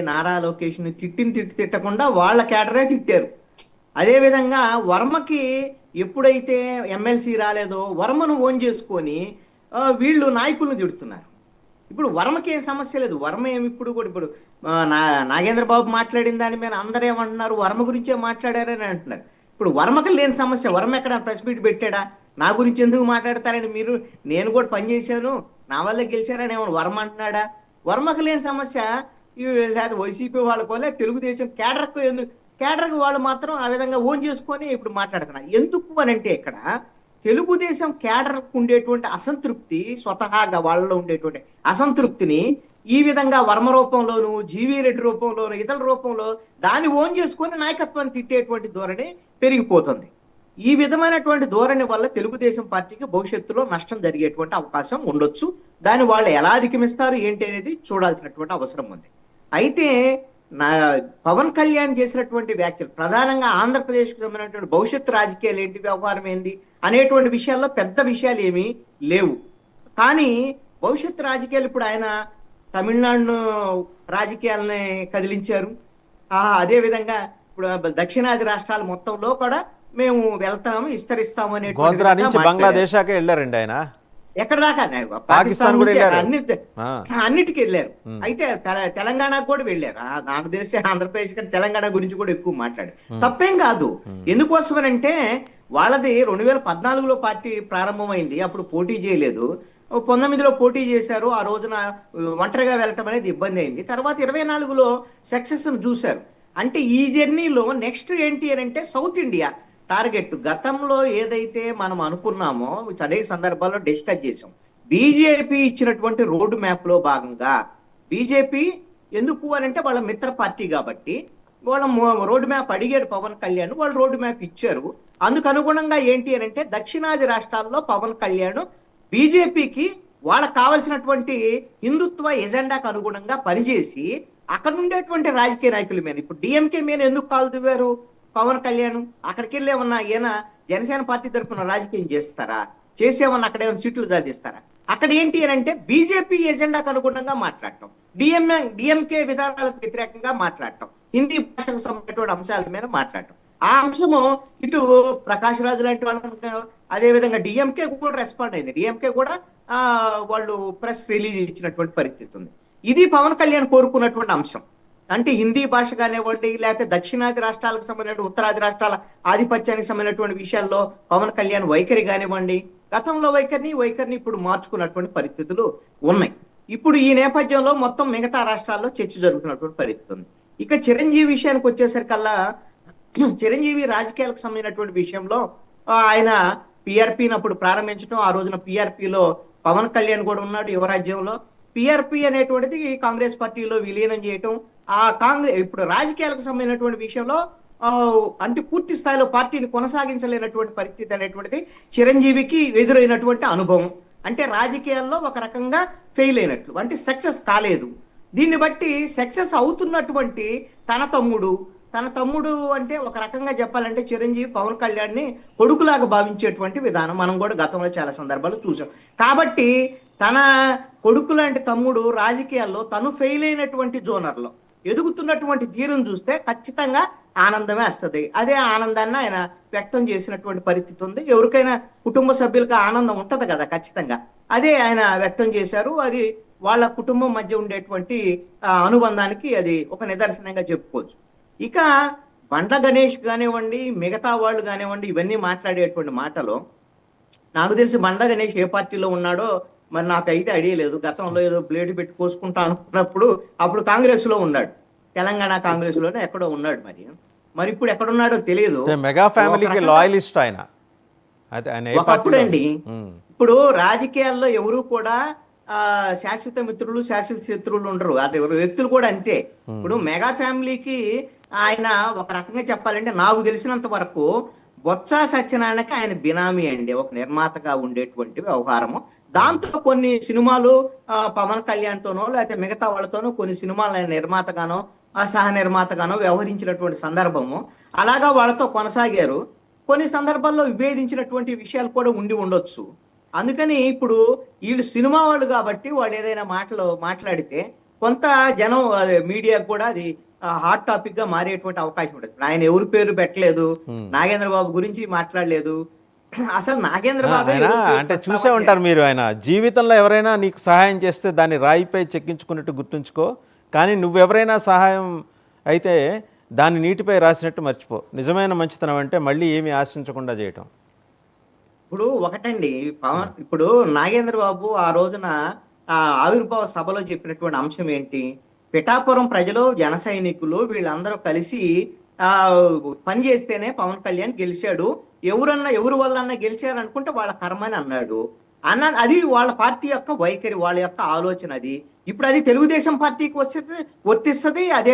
నారా లోకేష్ని తిట్టకుండా వాళ్ళ క్యాడరే తిట్టారు. అదేవిధంగా వర్మకి ఎప్పుడైతే ఎమ్మెల్సీ రాలేదో వర్మను ఓన్ చేసుకొని వీళ్ళు నాయకులను తిడుతున్నారు. ఇప్పుడు వర్మకి ఏం సమస్య లేదు. వర్మ ఏమి ఇప్పుడు కూడా ఇప్పుడు నాగేంద్ర బాబు మాట్లాడిన దాని మీద అందరూ ఏమంటున్నారు, వర్మ గురించే మాట్లాడారని అంటున్నారు. ఇప్పుడు వర్మకి లేని సమస్య, వర్మ ఎక్కడ ప్రెస్ మీట్ పెట్టాడా? నా గురించి ఎందుకు మాట్లాడతారని మీరు, నేను కూడా పనిచేశాను నా వల్ల గెలిచారని ఏమన్నా వర్మ అంటున్నాడా? వర్మకు లేని సమస్య వైసీపీ వాళ్ళకోలే తెలుగుదేశం కేడర్కు ఎందుకు, కేడర్కి వాళ్ళు మాత్రం ఆ విధంగా ఓన్ చేసుకొని ఇప్పుడు మాట్లాడుతున్నారు. ఎందుకు అని అంటే ఇక్కడ తెలుగుదేశం కేడర్కు ఉండేటువంటి అసంతృప్తి, స్వతహాగా వాళ్ళలో ఉండేటువంటి అసంతృప్తిని ఈ విధంగా వర్మ రూపంలోను, జీవీ రెడ్డి రూపంలోను, ఇతర రూపంలో దాన్ని ఓన్ చేసుకొని నాయకత్వాన్ని తిట్టేటువంటి ధోరణి పెరిగిపోతుంది. ఈ విధమైనటువంటి ధోరణి వల్ల తెలుగుదేశం పార్టీకి భవిష్యత్తులో నష్టం జరిగేటువంటి అవకాశం ఉండొచ్చు. దాన్ని వాళ్ళు ఎలా అధిగమిస్తారు ఏంటి అనేది చూడాల్సినటువంటి అవసరం ఉంది. అయితే నా పవన్ కళ్యాణ్ చేసినటువంటి వ్యాఖ్యలు ప్రధానంగా ఆంధ్రప్రదేశ్కి సంబంధించినటువంటి భవిష్యత్తు రాజకీయాలు ఏంటి, వ్యవహారం ఏంది అనేటువంటి విషయాల్లో పెద్ద విషయాలు ఏమీ లేవు. కానీ భవిష్యత్తు రాజకీయాలు ఇప్పుడు ఆయన తమిళనాడు రాజకీయాలని కదిలించారు. అదేవిధంగా ఇప్పుడు దక్షిణాది రాష్ట్రాల మొత్తంలో కూడా మేము వెళ్తాము, ఇస్తరిస్తాము అనేటువంటి బంగ్లాదేశాకే వెళ్ళారండి ఆయన. ఎక్కడ దాకా పాకిస్తాన్ అన్నిటికీ వెళ్ళారు. అయితే తెలంగాణకు కూడా వెళ్ళారు. నాకు తెలిసి ఆంధ్రప్రదేశ్ కంటే తెలంగాణ గురించి కూడా ఎక్కువ మాట్లాడారు. తప్పేం కాదు. ఎందుకోసమనంటే వాళ్ళది 2014లో పార్టీ ప్రారంభమైంది, అప్పుడు పోటీ చేయలేదు. 19లో పోటీ చేశారు. ఆ రోజున ఒంటరిగా వెళ్ళటం అనేది ఇబ్బంది అయింది. తర్వాత 24లో సక్సెస్ చూశారు. అంటే ఈ జర్నీలో నెక్స్ట్ ఏంటి అని అంటే సౌత్ ఇండియా టార్గెట్. గతంలో ఏదైతే మనం అనుకున్నామో అనేక సందర్భాల్లో డిస్కస్ చేసాం. బీజేపీ ఇచ్చినటువంటి రోడ్ మ్యాప్ లో భాగంగా, బీజేపీ ఎందుకు అని అంటే వాళ్ళ మిత్ర పార్టీ కాబట్టి వాళ్ళ రోడ్ మ్యాప్ అడిగారు పవన్ కళ్యాణ్, వాళ్ళు రోడ్ మ్యాప్ ఇచ్చారు. అందుకు అనుగుణంగా ఏంటి అని అంటే దక్షిణాది రాష్ట్రాల్లో పవన్ కళ్యాణ్ బీజేపీకి వాళ్ళకు కావాల్సినటువంటి హిందుత్వ ఎజెండాకు అనుగుణంగా పనిచేసి అక్కడ ఉండేటువంటి రాజకీయ నాయకుల మీద, ఇప్పుడు డిఎంకే మీద ఎందుకు కాలు దువ్వారు పవన్ కళ్యాణ్? అక్కడికి వెళ్ళేమన్నా ఈయన జనసేన పార్టీ తరఫున రాజకీయం చేస్తారా? చేసేమన్నా అక్కడ ఏమైనా సీట్లు సాధిస్తారా? అక్కడ ఏంటి అని అంటే బీజేపీ ఎజెండాకు అనుగుణంగా మాట్లాడటం, డిఎంకే విధానాలకు వ్యతిరేకంగా మాట్లాడటం, హిందీ భాషకు సంబంధించిన అంశాల మీద మాట్లాడటం. ఆ అంశము ఇటు ప్రకాష్ రాజు లాంటి వాళ్ళ, అదే విధంగా డిఎంకే కూడా రెస్పాండ్ అయింది. డిఎంకే కూడా వాళ్ళు ప్రెస్ రిలీజ్ ఇచ్చినటువంటి పరిస్థితి ఉంది. ఇది పవన్ కళ్యాణ్ కోరుకున్నటువంటి అంశం. అంటే హిందీ భాష కానివ్వండి, లేకపోతే దక్షిణాది రాష్ట్రాలకు సంబంధించిన ఉత్తరాది రాష్ట్రాల ఆధిపత్యానికి సంబంధించినటువంటి విషయాల్లో పవన్ కళ్యాణ్ వైఖరి కానివ్వండి, గతంలో వైఖరిని ఇప్పుడు మార్చుకున్నటువంటి పరిస్థితులు ఉన్నాయి. ఇప్పుడు ఈ నేపథ్యంలో మొత్తం మిగతా రాష్ట్రాల్లో చర్చ జరుగుతున్నటువంటి పరిస్థితి ఉంది. ఇక చిరంజీవి విషయానికి వచ్చేసరికల్లా, చిరంజీవి రాజకీయాలకు సంబంధించినటువంటి విషయంలో ఆయన పిఆర్పిని అప్పుడు ప్రారంభించడం, ఆ రోజున పిఆర్పిలో పవన్ కళ్యాణ్ కూడా ఉన్నాడు. యువరాజ్యంలో పిఆర్పి అనేటువంటిది కాంగ్రెస్ పార్టీలో విలీనం చేయటం, ఆ కాంగ్రెస్ ఇప్పుడు రాజకీయాలకు సంబంధించినటువంటి విషయంలో అంటే పూర్తి స్థాయిలో పార్టీని కొనసాగించలేనటువంటి పరిస్థితి అనేటువంటిది చిరంజీవికి ఎదురైనటువంటి అనుభవం. అంటే రాజకీయాల్లో ఒక రకంగా ఫెయిల్ అయినట్లు, అంటే సక్సెస్ కాలేదు. దీన్ని బట్టి సక్సెస్ అవుతున్నటువంటి తన తమ్ముడు అంటే ఒక రకంగా చెప్పాలంటే చిరంజీవి పవన్ కళ్యాణ్ని కొడుకులాగా భావించేటువంటి విధానం మనం కూడా గతంలో చాలా సందర్భాలు చూసాం. కాబట్టి తన కొడుకు లాంటి తమ్ముడు రాజకీయాల్లో తను ఫెయిల్ అయినటువంటి జోనర్లో ఎదుగుతున్నటువంటి తీరును చూస్తే ఖచ్చితంగా ఆనందమే వస్తుంది. అదే ఆనందాన్ని ఆయన వ్యక్తం చేసినటువంటి పరిస్థితి ఉంది. ఎవరికైనా కుటుంబ సభ్యులకు ఆనందం ఉంటది కదా, ఖచ్చితంగా అదే ఆయన వ్యక్తం చేశారు. అది వాళ్ళ కుటుంబం మధ్య ఉండేటువంటి అనుబంధానికి అది ఒక నిదర్శనంగా చెప్పుకోవచ్చు. ఇక బండ్ల గణేష్ కానివ్వండి, మిగతా వాళ్ళు కానివ్వండి, ఇవన్నీ మాట్లాడేటువంటి మాటలు నాకు తెలిసి బండ్ల గణేష్ ఏ పార్టీలో ఉన్నాడో మరి నాకైతే ఐడియా లేదు. గతంలో ఏదో బ్లేడ్ పెట్టి కోసుకుంటా అనుకున్నప్పుడు అప్పుడు కాంగ్రెస్ లో ఉన్నాడు, తెలంగాణ కాంగ్రెస్ లోనే ఎక్కడో ఉన్నాడు. మరి ఇప్పుడు ఎక్కడున్నాడో తెలియదు. మెగా ఫ్యామిలీకి లాయలిస్ట్ ఆయన ఒకప్పుడు అండి. ఇప్పుడు రాజకీయాల్లో ఎవరు కూడా శాశ్వత మిత్రులు శాశ్వత శత్రువులు ఉండరు. అది వ్యక్తులు కూడా అంతే. ఇప్పుడు మెగా ఫ్యామిలీకి ఆయన ఒక రకంగా చెప్పాలంటే నాకు తెలిసినంత వరకు బొత్స సత్యనారాయణకి ఆయన బినామీ అండి, ఒక నిర్మాతగా ఉండేటువంటి వ్యవహారము. దాంతో కొన్ని సినిమాలు పవన్ కళ్యాణ్ తోనో లేకపోతే మిగతా వాళ్ళతోనో కొన్ని సినిమాలు ఆయన నిర్మాతగానో సహ నిర్మాతగానో వ్యవహరించినటువంటి సందర్భము, అలాగా వాళ్ళతో కొనసాగారు. కొన్ని సందర్భాల్లో విభేదించినటువంటి విషయాలు కూడా ఉండొచ్చు. అందుకని ఇప్పుడు వీళ్ళు సినిమా వాళ్ళు కాబట్టి వాళ్ళు ఏదైనా మాట్లాడితే కొంత జనం మీడియా కూడా అది హాట్ టాపిక్ గా మారేటువంటి అవకాశం ఉంటుంది. ఆయన ఎవరి పేరు పెట్టలేదు, నాగేంద్ర బాబు గురించి మాట్లాడలేదు. అసలు నాగేంద్ర బాబు ఆయన అంటే చూసే ఉంటారు మీరు, ఆయన జీవితంలో ఎవరైనా నీకు సహాయం చేస్తే దాన్ని రాయిపై చెక్కించుకున్నట్టు గుర్తుంచుకో, కానీ నువ్వెవరైనా సహాయం అయితే దాన్ని నీటిపై రాసినట్టు మర్చిపో. నిజమైన మంచితనం అంటే మళ్ళీ ఏమీ ఆశించకుండా చేయటం. ఇప్పుడు ఒకటండి పవన్, ఇప్పుడు నాగేంద్ర బాబు ఆ రోజున ఆవిర్భావ సభలో చెప్పినటువంటి అంశం ఏంటి? పిఠాపురం ప్రజలు, జన సైనికులు వీళ్ళందరూ కలిసి ఆ పని చేస్తేనే పవన్ కళ్యాణ్ గెలిచాడు, ఎవరి వల్ల అన్నా గెలిచారు అనుకుంటే వాళ్ళ కర్మని అన్నాడు. అది వాళ్ళ పార్టీ యొక్క వైఖరి, వాళ్ళ యొక్క ఆలోచన అది. ఇప్పుడు అది తెలుగుదేశం పార్టీకి వర్తిస్తుంది. అదే